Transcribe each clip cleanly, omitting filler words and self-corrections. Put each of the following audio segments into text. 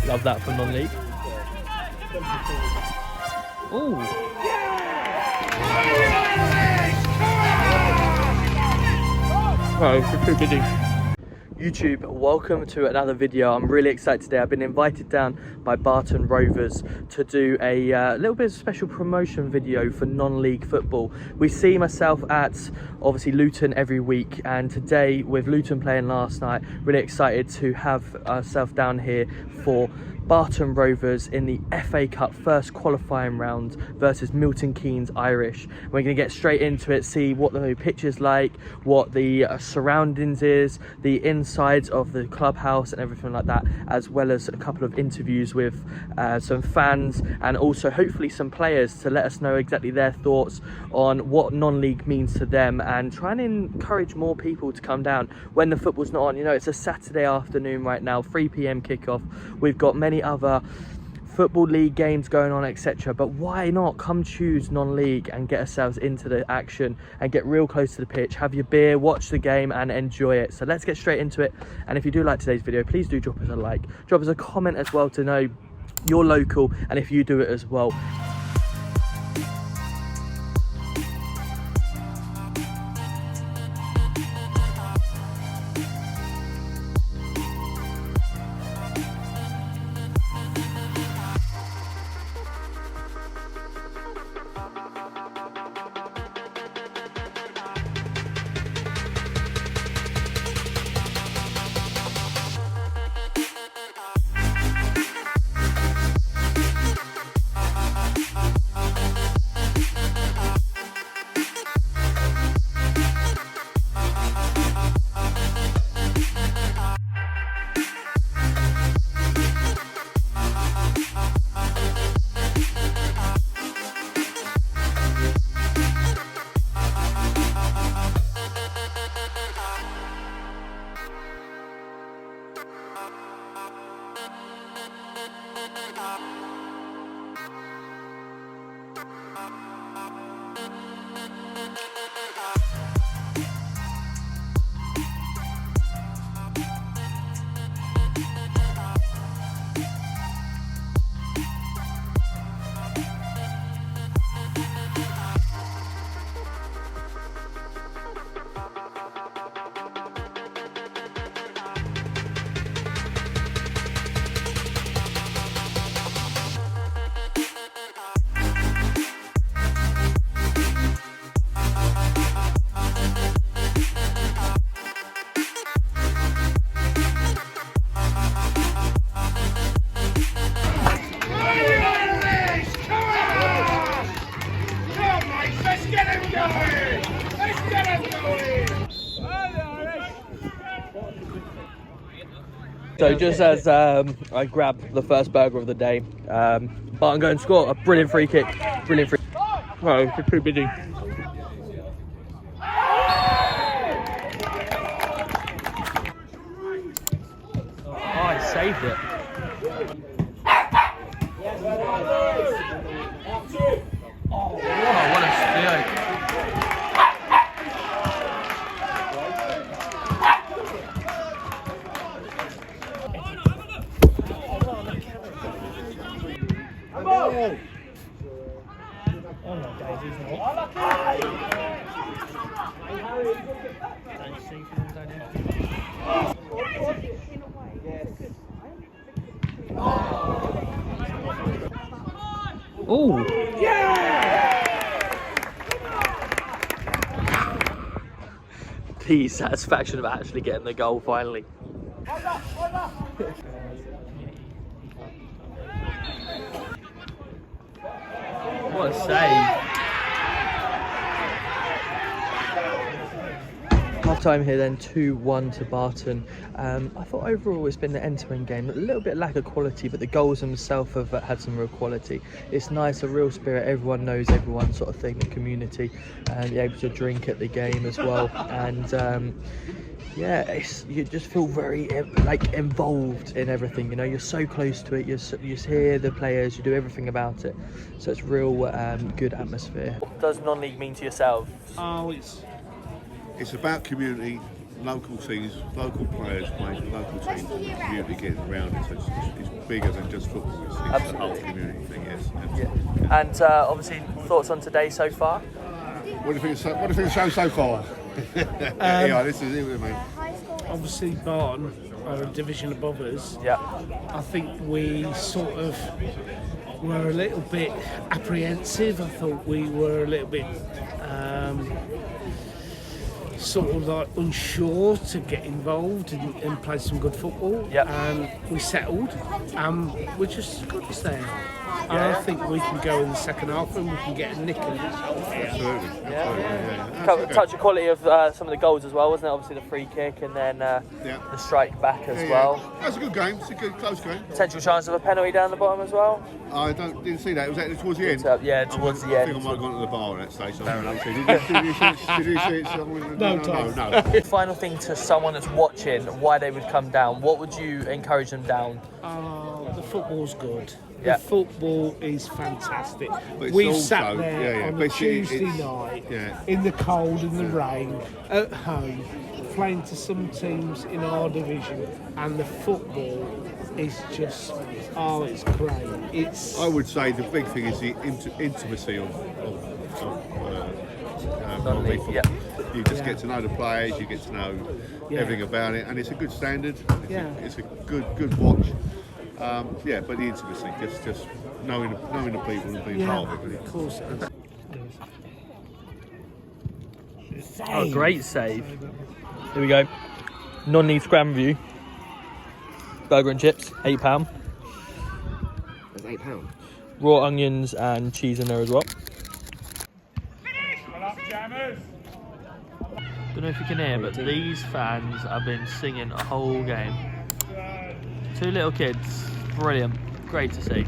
Love that for non-league. Oh. Oh, too busy. YouTube, welcome to another video. I'm really excited today. I've been invited down by Barton Rovers to do a little bit of special promotion video for non-league football. We see myself at obviously Luton every week, and today with Luton playing last night, really excited to have ourselves down here for Barton Rovers in the FA Cup first qualifying round versus Milton Keynes Irish. We're going to get straight into it, see what the pitch is like, what the surroundings is, the insides of the clubhouse and everything like that, as well as a couple of interviews with some fans and also hopefully some players to let us know exactly their thoughts on what non-league means to them, and try and encourage more people to come down when the football's not on. You know, it's a Saturday afternoon right now, 3 PM kickoff. We've got many other football league games going on, etc., but why not come choose non-league and get ourselves into the action and get real close to the pitch, have your beer, watch the game and enjoy it. So let's get straight into it. And if you do like today's video, please do drop us a like, drop us a comment as well to know you're local and if you do it as well. So just as I grab the first burger of the day, Barton go and score a brilliant free kick. Brilliant free. Oh, it's too busy. Oh, I saved it. Oh, what a steal. Oh! Yeah! The satisfaction of actually getting the goal finally. What a save. Half time here then, 2-1 to Barton. I thought overall it's been an end-to-end game, a little bit lack of quality, but the goals themselves have had some real quality. It's nice, a real spirit, everyone knows everyone sort of thing, the community, and you're able to drink at the game as well. And yeah, you just feel very like involved in everything, you know, you're so close to it, you just hear the players, you do everything about it, so it's real good atmosphere. What does non-league mean to yourself? Oh, it's about community, local teams, local players playing for local teams, and the community getting around it. So it's bigger than just football. It's the whole community thing. Yes. Yeah. And obviously, thoughts on today so far? What do you think? What do you think of the show so far? Yeah, this is it, mate. Obviously, Barton are a division above us. Yeah. I think we sort of were a little bit apprehensive. I thought we were a little bit sort of like unsure to get involved and play some good football. Yep. And we settled. We're just good as there. Yeah. I think we can go in the second half and we can get a nick and Absolutely. Touch of quality of some of the goals as well, wasn't it? Obviously the free kick and then the strike back as well. That's a good game. It's a good close game. Potential chance of a penalty down the bottom as well. I didn't see that. Was that towards the end? Yeah, towards the I end. think I might have gone to the bar at that stage. Fair enough. Did you see it? No. Final thing to someone that's watching, why they would come down. What would you encourage them down? The football's good. Yeah. The football is fantastic. But We've also, sat there on a Tuesday night in the cold and the rain at home playing to some teams in our division, and the football is just it's great. I would say the big thing is the intimacy of non-league football. You just get to know the players, you get to know everything about it, and it's a good standard. It's a good watch. But the intimacy, just knowing the people and being part of it. Of course. Oh, great save. Here we go. Non-league scram review. Burger and chips, £8. That's £8. Raw onions and cheese in there as well. Don't know if you can hear, but these fans have been singing a whole game. 2 little kids, brilliant, great to see.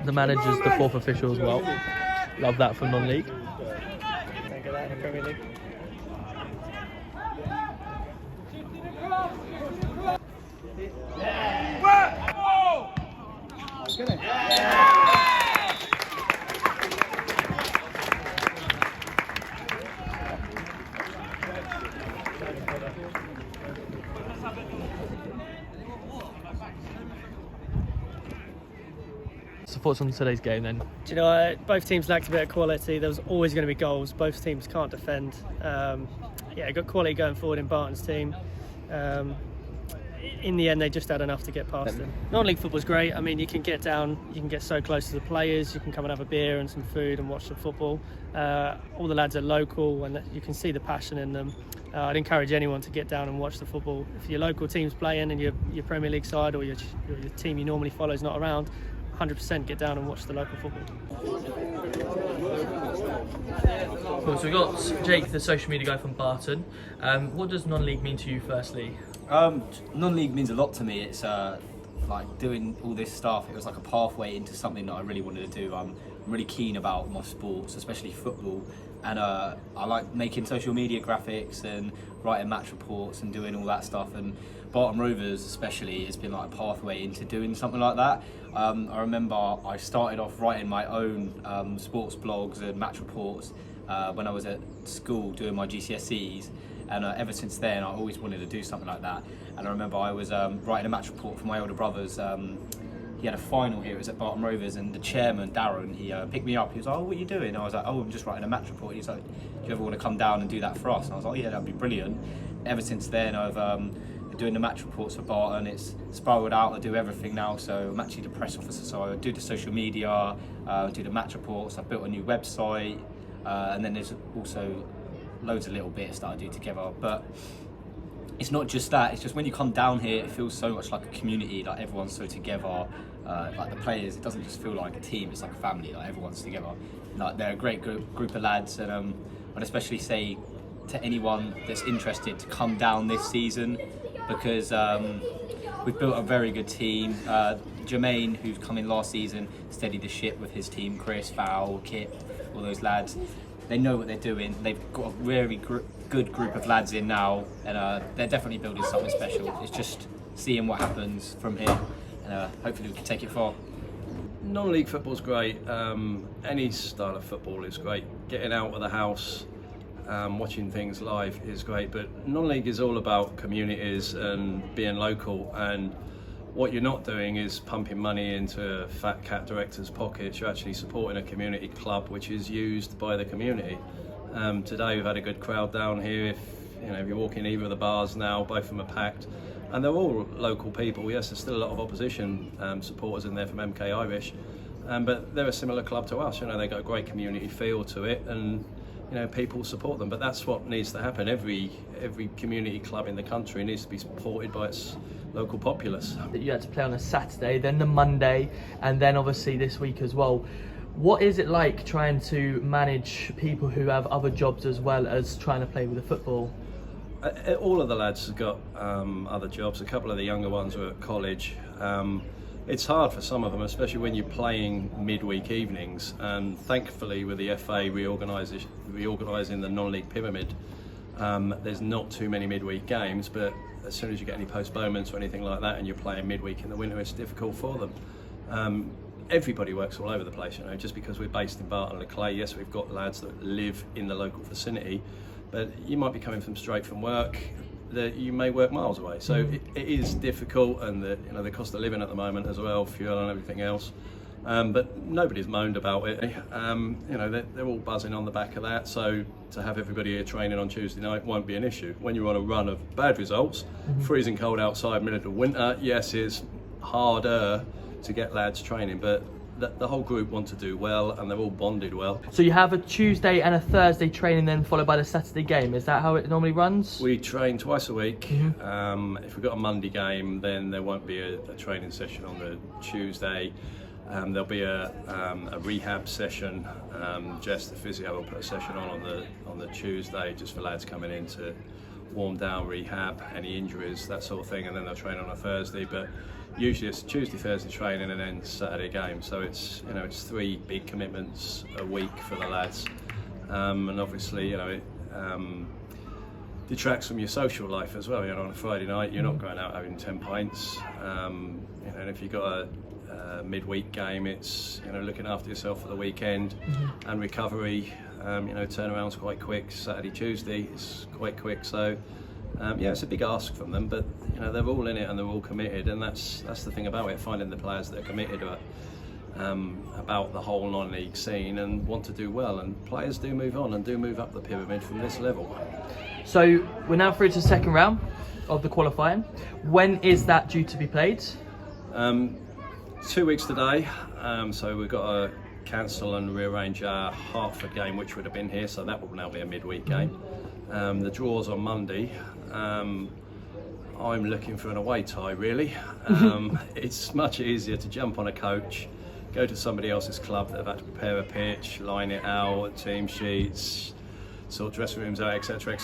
The manager's the 4th official as well. Love that from non-league. Don't get that in the Premier League. So thoughts on today's game then? Do you know what? Both teams lacked a bit of quality. There was always going to be goals. Both teams can't defend. Got quality going forward in Barton's team. In the end, they just had enough to get past them. Non-league football's great. I mean, you can get down, you can get so close to the players, you can come and have a beer and some food and watch some football. All the lads are local and you can see the passion in them. I'd encourage anyone to get down and watch the football. If your local team's playing and your Premier League side or your team you normally follow is not around, 100% get down and watch the local football. Cool, so we've got Jake, the social media guy from Barton. What does non-league mean to you firstly? Non-league means a lot to me. It's like doing all this stuff. It was like a pathway into something that I really wanted to do. I'm really keen about my sports, especially football, and I like making social media graphics and writing match reports and doing all that stuff. And Barton Rovers especially has been like a pathway into doing something like that. I remember I started off writing my own sports blogs and match reports when I was at school doing my GCSEs. And ever since then, I always wanted to do something like that. And I remember I was writing a match report for my older brothers. He had a final here, it was at Barton Rovers, and the chairman, Darren, he picked me up. He was like, "Oh, what are you doing?" And I was like, "Oh, I'm just writing a match report." He's like, "Do you ever want to come down and do that for us?" And I was like, "Oh, yeah, that'd be brilliant." Ever since then, I've been doing the match reports for Barton. It's spiraled out, I do everything now. So I'm actually the press officer, so I do the social media, do the match reports. I've built a new website, and then there's also loads of little bits that I do together. But it's not just that, it's just when you come down here it feels so much like a community, like everyone's so together, like the players, it doesn't just feel like a team, it's like a family, like everyone's together. Like they're a great group of lads, and I'd especially say to anyone that's interested to come down this season, because we've built a very good team. Jermaine, who's come in last season, steadied the ship with his team, Chris, Val, Kit, all those lads. They know what they're doing. They've got a very good group of lads in now, and they're definitely building something special. It's just seeing what happens from here, and hopefully we can take it far. Non-league football's great. Any style of football is great. Getting out of the house, watching things live is great. But non-league is all about communities and being local. And what you're not doing is pumping money into fat cat directors' pockets. You're actually supporting a community club which is used by the community. Today we've had a good crowd down here. If you walk in either of the bars now, both of them are packed. And they're all local people. Yes, there's still a lot of opposition supporters in there from MK Irish, but they're a similar club to us. They've got a great community feel to it, and people support them. But that's what needs to happen. Every community club in the country needs to be supported by its local populace. You had to play on a Saturday, then the Monday, and then obviously this week as well. What is it like trying to manage people who have other jobs as well as trying to play with the football? All of the lads have got other jobs. A couple of the younger ones are at college. It's hard for some of them, especially when you're playing midweek evenings. And thankfully, with the FA reorganising the non-league pyramid, there's not too many midweek games. But as soon as you get any postponements or anything like that, and you're playing midweek in the winter, it's difficult for them. Everybody works all over the place, just because we're based in Barton le Clay. Yes, we've got lads that live in the local vicinity, but you might be coming straight from work, that you may work miles away. So it is difficult, and the cost of living at the moment as well, fuel and everything else. But nobody's moaned about it. They're all buzzing on the back of that. So to have everybody here training on Tuesday night won't be an issue. When you're on a run of bad results, freezing cold outside, middle of winter, yes, it's harder to get lads training, but the whole group want to do well, and they're all bonded well. So you have a Tuesday and a Thursday training, then followed by the Saturday game. Is that how it normally runs? We train twice a week. If we've got a Monday game, then there won't be a training session on the Tuesday. There'll be a rehab session. Jess, the physio, will put a session on the Tuesday, just for lads coming in to warm down, rehab, any injuries, that sort of thing, and then they'll train on a Thursday. But usually it's Tuesday, Thursday training, and then Saturday game. So it's 3 big commitments a week for the lads, and obviously it detracts from your social life as well. On a Friday night, you're not going out having 10 pints. And if you've got a midweek game, it's looking after yourself for the weekend and recovery. Turnaround's quite quick. Saturday, Tuesday, it's quite quick. So it's a big ask from them, but they're all in it and they're all committed, and that's the thing about it, finding the players that are committed about the whole non-league scene and want to do well. And players do move on and do move up the pyramid from this level. So we're now through to the second round of the qualifying. When is that due to be played? 2 weeks today. So we've got to cancel and rearrange our Hertford game, which would have been here, so that will now be a midweek game. The draw's on Monday. I'm looking for an away tie, really. It's much easier to jump on a coach, go to somebody else's club that have had to prepare a pitch, line it out, team sheets, sort dressing rooms out, etc.,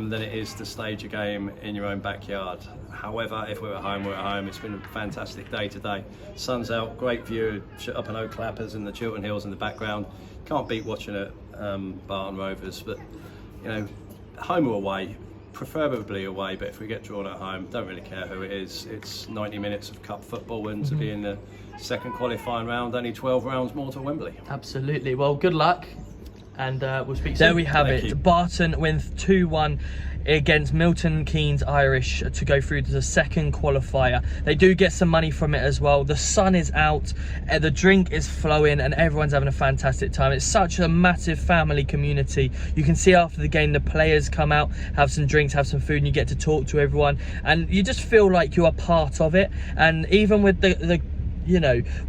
than it is to stage a game in your own backyard. However, if we're at home, we're at home. It's been a fantastic day today. Sun's out, great view, up and Oak Clappers and the Chiltern Hills in the background. Can't beat watching it, Barton Rovers, but home or away, preferably away, but if we get drawn at home, don't really care who it is. It's 90 minutes of cup football, and to be in the second qualifying round, only 12 rounds more to Wembley. Absolutely. Well, good luck, and we'll speak soon. There we have it. Barton wins 2-1 against Milton Keynes Irish to go through to the second qualifier. They do get some money from it as well. The sun is out, the drink is flowing, and everyone's having a fantastic time. It's such a massive family community. You can see after the game the players come out, have some drinks, have some food, and you get to talk to everyone, and you just feel like you are part of it. And even with the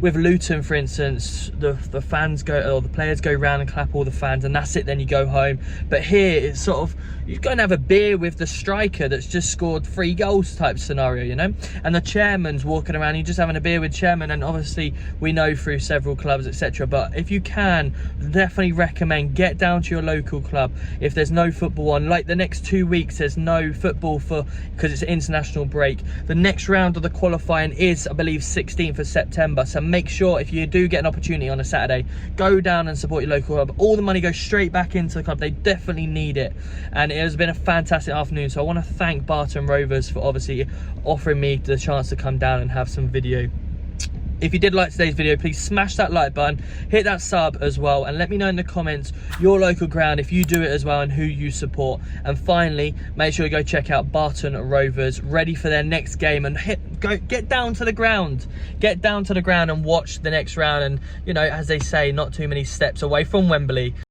with Luton, for instance, the fans go, or the players go round and clap all the fans, and that's it, then you go home. But here it's sort of, you go and have a beer with the striker that's just scored 3 goals type scenario, and the chairman's walking around, you're just having a beer with chairman. And obviously we know through several clubs, etc., but if you can, definitely recommend get down to your local club. If there's no football on, like the next 2 weeks there's no football because it's an international break. The next round of the qualifying is, I believe, 16th of September. So make sure, if you do get an opportunity on a Saturday, go down and support your local club. All the money goes straight back into the club. They definitely need it, and it has been a fantastic afternoon. So I want to thank Barton Rovers for obviously offering me the chance to come down and have some video. If you did like today's video, please smash that like button, hit that sub as well, and let me know in the comments your local ground if you do it as well and who you support. And finally, make sure you go check out Barton Rovers, ready for their next game, and get down to the ground. Get down to the ground and watch the next round. And, you know, as they say, not too many steps away from Wembley.